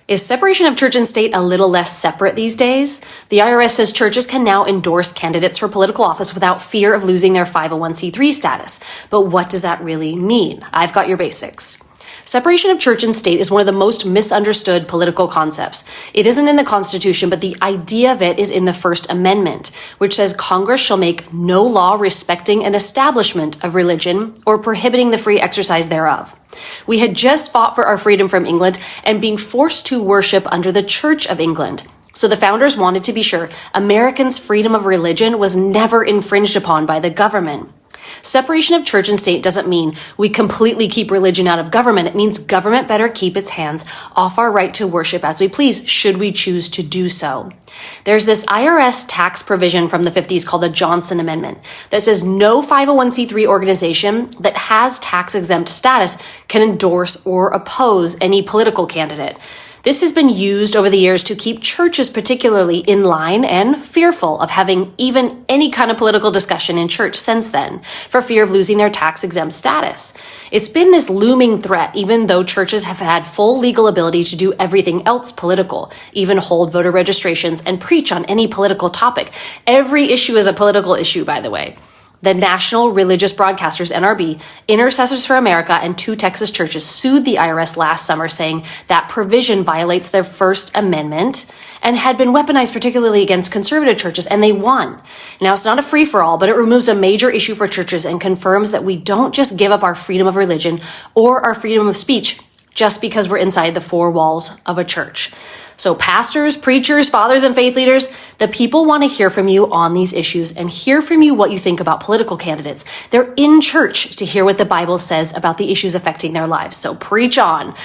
Is separation of church and state a little less separate these days? The IRS says churches can now endorse candidates for political office without fear of losing their 501c3 status. But what does that really mean? I've got your basics. Separation of church and state is one of the most misunderstood political concepts. It isn't in the Constitution, but the idea of it is in the First Amendment, which says Congress shall make no law respecting an establishment of religion or prohibiting the free exercise thereof. We had just fought for our freedom from England and being forced to worship under the Church of England. So the founders wanted to be sure Americans' freedom of religion was never infringed upon by the government. Separation of church and state doesn't mean we completely keep religion out of government. It means government better keep its hands off our right to worship as we please, should we choose to do so. There's this IRS tax provision from the 50s called the Johnson Amendment that says no 501c3 organization that has tax-exempt status can endorse or oppose any political candidate. This has been used over the years to keep churches particularly in line and fearful of having even any kind of political discussion in church since then, for fear of losing their tax-exempt status. It's been this looming threat, even though churches have had full legal ability to do everything else political, even hold voter registrations and preach on any political topic. Every issue is a political issue, by the way. The National Religious Broadcasters, NRB, Intercessors for America, and 2 Texas churches sued the IRS last summer, saying that provision violates their First Amendment and had been weaponized particularly against conservative churches, and they won. Now, it's not a free-for-all, but it removes a major issue for churches and confirms that we don't just give up our freedom of religion or our freedom of speech just because we're inside the 4 walls of a church. So pastors, preachers, fathers, and faith leaders, the people want to hear from you on these issues and hear from you what you think about political candidates. They're in church to hear what the Bible says about the issues affecting their lives. So preach on.